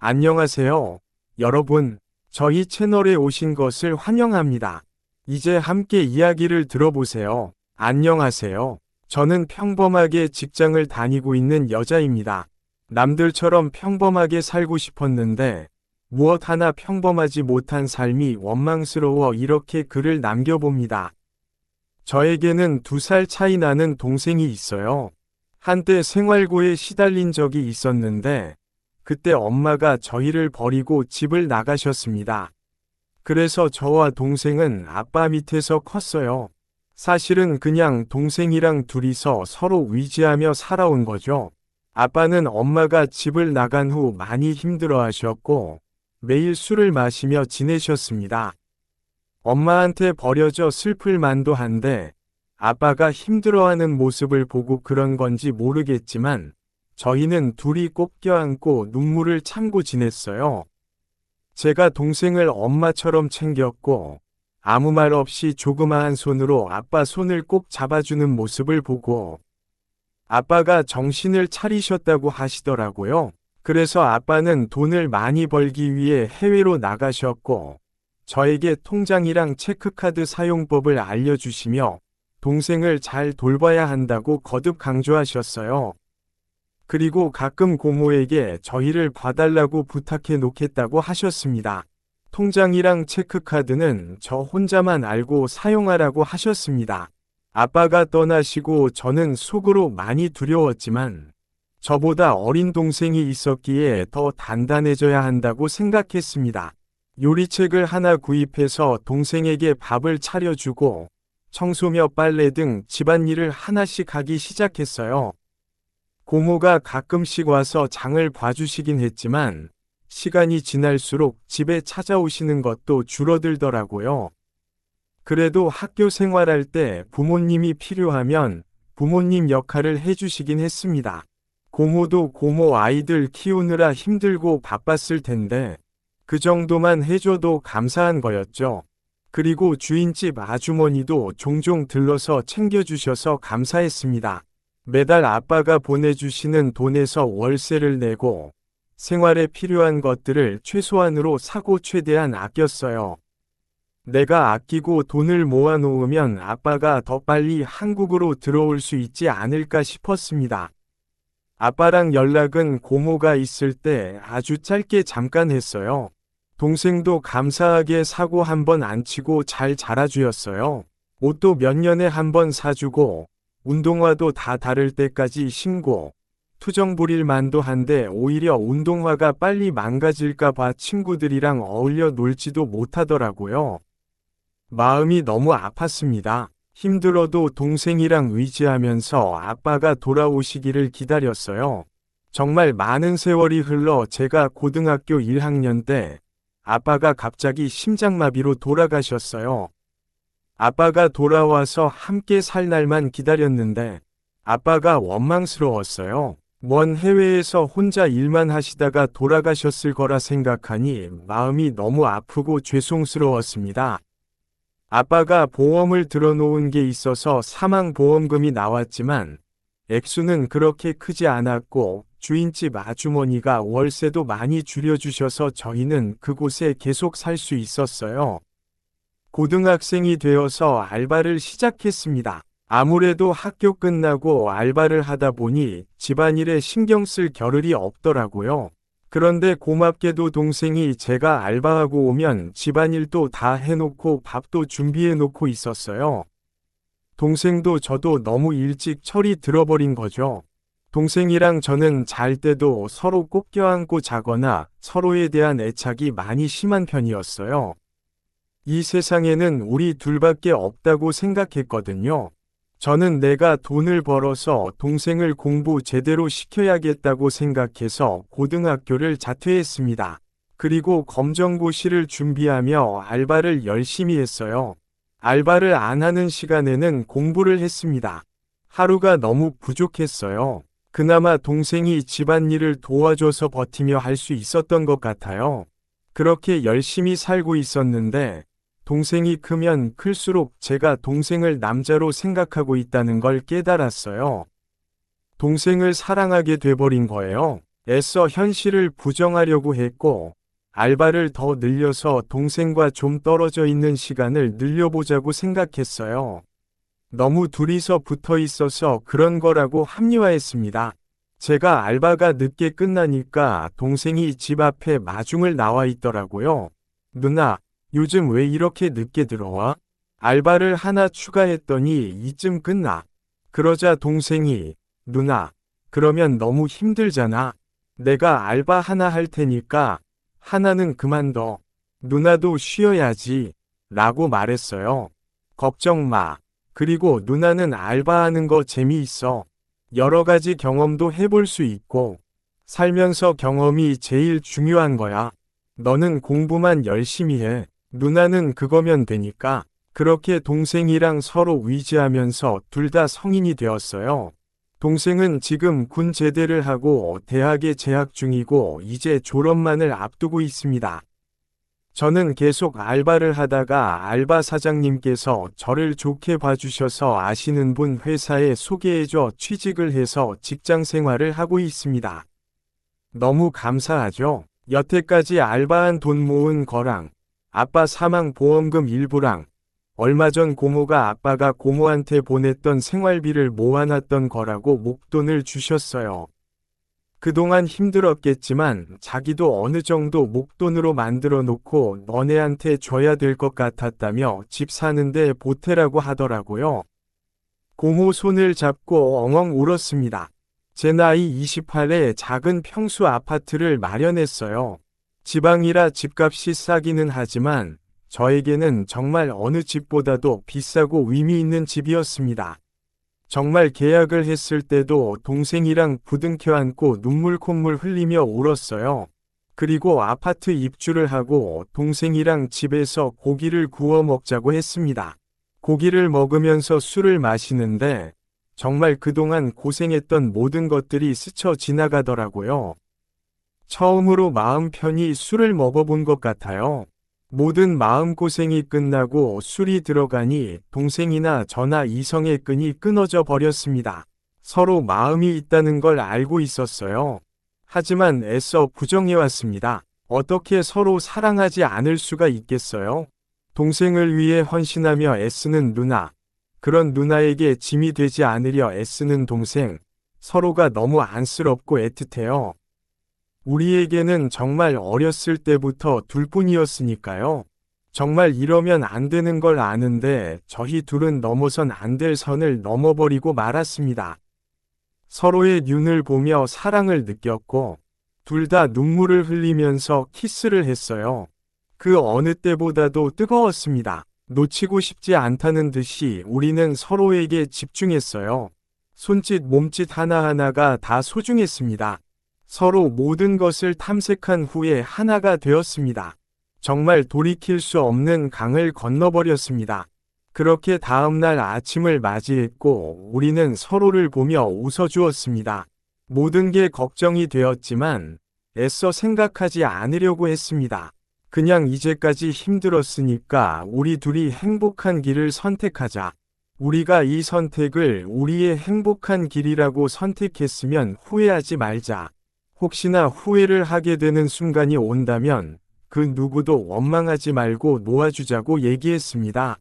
안녕하세요. 여러분, 저희 채널에 오신 것을 환영합니다. 이제 함께 이야기를 들어보세요. 안녕하세요. 저는 평범하게 직장을 다니고 있는 여자입니다. 남들처럼 평범하게 살고 싶었는데, 무엇 하나 평범하지 못한 삶이 원망스러워 이렇게 글을 남겨봅니다. 저에게는 2살 차이 나는 동생이 있어요. 한때 생활고에 시달린 적이 있었는데, 그때 엄마가 저희를 버리고 집을 나가셨습니다. 그래서 저와 동생은 아빠 밑에서 컸어요. 사실은 그냥 동생이랑 둘이서 서로 위지하며 살아온 거죠. 아빠는 엄마가 집을 나간 후 많이 힘들어 하셨고, 매일 술을 마시며 지내셨습니다. 엄마한테 버려져 슬플 만도 한데, 아빠가 힘들어하는 모습을 보고 그런 건지 모르겠지만, 저희는 둘이 꼭 껴안고 눈물을 참고 지냈어요. 제가 동생을 엄마처럼 챙겼고, 아무 말 없이 조그마한 손으로 아빠 손을 꼭 잡아주는 모습을 보고, 아빠가 정신을 차리셨다고 하시더라고요. 그래서 아빠는 돈을 많이 벌기 위해 해외로 나가셨고, 저에게 통장이랑 체크카드 사용법을 알려주시며, 동생을 잘 돌봐야 한다고 거듭 강조하셨어요. 그리고 가끔 고모에게 저희를 봐달라고 부탁해 놓겠다고 하셨습니다. 통장이랑 체크카드는 저 혼자만 알고 사용하라고 하셨습니다. 아빠가 떠나시고 저는 속으로 많이 두려웠지만 저보다 어린 동생이 있었기에 더 단단해져야 한다고 생각했습니다. 요리책을 하나 구입해서 동생에게 밥을 차려주고 청소며 빨래 등 집안일을 하나씩 하기 시작했어요. 고모가 가끔씩 와서 장을 봐주시긴 했지만 시간이 지날수록 집에 찾아오시는 것도 줄어들더라고요. 그래도 학교 생활할 때 부모님이 필요하면 부모님 역할을 해주시긴 했습니다. 고모도 고모 아이들 키우느라 힘들고 바빴을 텐데 그 정도만 해줘도 감사한 거였죠. 그리고 주인집 아주머니도 종종 들러서 챙겨주셔서 감사했습니다. 매달 아빠가 보내주시는 돈에서 월세를 내고 생활에 필요한 것들을 최소한으로 사고 최대한 아꼈어요. 내가 아끼고 돈을 모아놓으면 아빠가 더 빨리 한국으로 들어올 수 있지 않을까 싶었습니다. 아빠랑 연락은 고모가 있을 때 아주 짧게 잠깐 했어요. 동생도 감사하게 사고 한번 안 치고 잘 자라주었어요. 옷도 몇 년에 한 번 사주고 운동화도 다 다를 때까지 신고 투정 부릴 만도 한데 오히려 운동화가 빨리 망가질까 봐 친구들이랑 어울려 놀지도 못하더라고요. 마음이 너무 아팠습니다. 힘들어도 동생이랑 의지하면서 아빠가 돌아오시기를 기다렸어요. 정말 많은 세월이 흘러 제가 고등학교 1학년 때 아빠가 갑자기 심장마비로 돌아가셨어요. 아빠가 돌아와서 함께 살 날만 기다렸는데 아빠가 원망스러웠어요. 먼 해외에서 혼자 일만 하시다가 돌아가셨을 거라 생각하니 마음이 너무 아프고 죄송스러웠습니다. 아빠가 보험을 들어놓은 게 있어서 사망보험금이 나왔지만 액수는 그렇게 크지 않았고 주인집 아주머니가 월세도 많이 줄여주셔서 저희는 그곳에 계속 살 수 있었어요. 고등학생이 되어서 알바를 시작했습니다. 아무래도 학교 끝나고 알바를 하다 보니 집안일에 신경 쓸 겨를이 없더라고요. 그런데 고맙게도 동생이 제가 알바하고 오면 집안일도 다 해놓고 밥도 준비해놓고 있었어요. 동생도 저도 너무 일찍 철이 들어버린 거죠. 동생이랑 저는 잘 때도 서로 꼭 껴안고 자거나 서로에 대한 애착이 많이 심한 편이었어요. 이 세상에는 우리 둘밖에 없다고 생각했거든요. 저는 내가 돈을 벌어서 동생을 공부 제대로 시켜야겠다고 생각해서 고등학교를 자퇴했습니다. 그리고 검정고시를 준비하며 알바를 열심히 했어요. 알바를 안 하는 시간에는 공부를 했습니다. 하루가 너무 부족했어요. 그나마 동생이 집안일을 도와줘서 버티며 할 수 있었던 것 같아요. 그렇게 열심히 살고 있었는데 동생이 크면 클수록 제가 동생을 남자로 생각하고 있다는 걸 깨달았어요. 동생을 사랑하게 돼버린 거예요. 애써 현실을 부정하려고 했고, 알바를 더 늘려서 동생과 좀 떨어져 있는 시간을 늘려보자고 생각했어요. 너무 둘이서 붙어 있어서 그런 거라고 합리화했습니다. 제가 알바가 늦게 끝나니까 동생이 집 앞에 마중을 나와 있더라고요. 누나, 요즘 왜 이렇게 늦게 들어와? 알바를 하나 추가했더니 이쯤 끝나. 그러자 동생이, 누나, 그러면 너무 힘들잖아. 내가 알바 하나 할 테니까 하나는 그만둬. 누나도 쉬어야지. 라고 말했어요. 걱정 마. 그리고 누나는 알바하는 거 재미있어. 여러 가지 경험도 해볼 수 있고, 살면서 경험이 제일 중요한 거야. 너는 공부만 열심히 해. 누나는 그거면 되니까. 그렇게 동생이랑 서로 위지하면서 둘 다 성인이 되었어요. 동생은 지금 군 제대를 하고 대학에 재학 중이고 이제 졸업만을 앞두고 있습니다. 저는 계속 알바를 하다가 알바 사장님께서 저를 좋게 봐주셔서 아시는 분 회사에 소개해줘 취직을 해서 직장 생활을 하고 있습니다. 너무 감사하죠? 여태까지 알바한 돈 모은 거랑 아빠 사망 보험금 일부랑 얼마 전 고모가 아빠가 고모한테 보냈던 생활비를 모아놨던 거라고 목돈을 주셨어요. 그동안 힘들었겠지만 자기도 어느 정도 목돈으로 만들어 놓고 너네한테 줘야 될 것 같았다며 집 사는데 보태라고 하더라고요. 고모 손을 잡고 엉엉 울었습니다. 제 나이 28에 작은 평수 아파트를 마련했어요. 지방이라 집값이 싸기는 하지만 저에게는 정말 어느 집보다도 비싸고 의미 있는 집이었습니다. 정말 계약을 했을 때도 동생이랑 부둥켜 안고 눈물 콧물 흘리며 울었어요. 그리고 아파트 입주를 하고 동생이랑 집에서 고기를 구워 먹자고 했습니다. 고기를 먹으면서 술을 마시는데 정말 그동안 고생했던 모든 것들이 스쳐 지나가더라고요. 처음으로 마음 편히 술을 먹어본 것 같아요. 모든 마음고생이 끝나고 술이 들어가니 동생이나 저나 이성의 끈이 끊어져 버렸습니다. 서로 마음이 있다는 걸 알고 있었어요. 하지만 애써 부정해왔습니다. 어떻게 서로 사랑하지 않을 수가 있겠어요? 동생을 위해 헌신하며 애쓰는 누나. 그런 누나에게 짐이 되지 않으려 애쓰는 동생. 서로가 너무 안쓰럽고 애틋해요. 우리에게는 정말 어렸을 때부터 둘뿐이었으니까요. 정말 이러면 안 되는 걸 아는데 저희 둘은 넘어선 안 될 선을 넘어버리고 말았습니다. 서로의 눈을 보며 사랑을 느꼈고 둘 다 눈물을 흘리면서 키스를 했어요. 그 어느 때보다도 뜨거웠습니다. 놓치고 싶지 않다는 듯이 우리는 서로에게 집중했어요. 손짓 몸짓 하나하나가 다 소중했습니다. 서로 모든 것을 탐색한 후에 하나가 되었습니다. 정말 돌이킬 수 없는 강을 건너버렸습니다. 그렇게 다음날 아침을 맞이했고 우리는 서로를 보며 웃어주었습니다. 모든 게 걱정이 되었지만 애써 생각하지 않으려고 했습니다. 그냥 이제까지 힘들었으니까 우리 둘이 행복한 길을 선택하자. 우리가 이 선택을 우리의 행복한 길이라고 선택했으면 후회하지 말자. 혹시나 후회를 하게 되는 순간이 온다면 그 누구도 원망하지 말고 놓아주자고 얘기했습니다.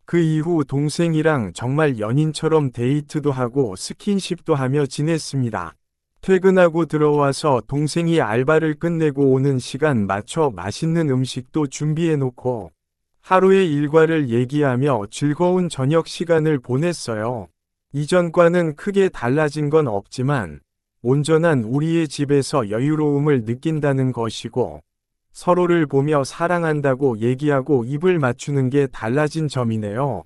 그 이후 동생이랑 정말 연인처럼 데이트도 하고 스킨십도 하며 지냈습니다. 퇴근하고 들어와서 동생이 알바를 끝내고 오는 시간 맞춰 맛있는 음식도 준비해놓고 하루의 일과를 얘기하며 즐거운 저녁 시간을 보냈어요. 이전과는 크게 달라진 건 없지만 온전한 우리의 집에서 여유로움을 느낀다는 것이고 서로를 보며 사랑한다고 얘기하고 입을 맞추는 게 달라진 점이네요.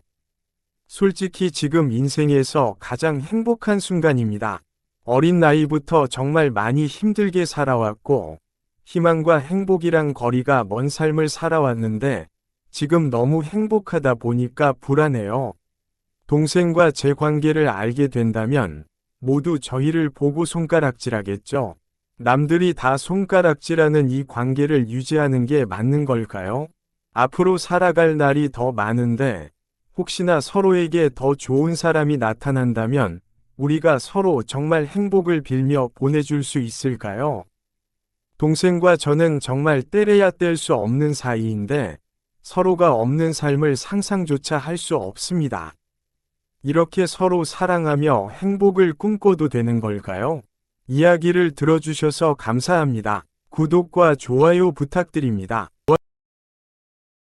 솔직히 지금 인생에서 가장 행복한 순간입니다. 어린 나이부터 정말 많이 힘들게 살아왔고 희망과 행복이랑 거리가 먼 삶을 살아왔는데 지금 너무 행복하다 보니까 불안해요. 동생과 제 관계를 알게 된다면 모두 저희를 보고 손가락질하겠죠. 남들이 다 손가락질하는 이 관계를 유지하는 게 맞는 걸까요? 앞으로 살아갈 날이 더 많은데 혹시나 서로에게 더 좋은 사람이 나타난다면 우리가 서로 정말 행복을 빌며 보내줄 수 있을까요? 동생과 저는 정말 떼래야 뗄 수 없는 사이인데 서로가 없는 삶을 상상조차 할 수 없습니다. 이렇게 서로 사랑하며 행복을 꿈꿔도 되는 걸까요? 이야기를 들어주셔서 감사합니다. 구독과 좋아요 부탁드립니다.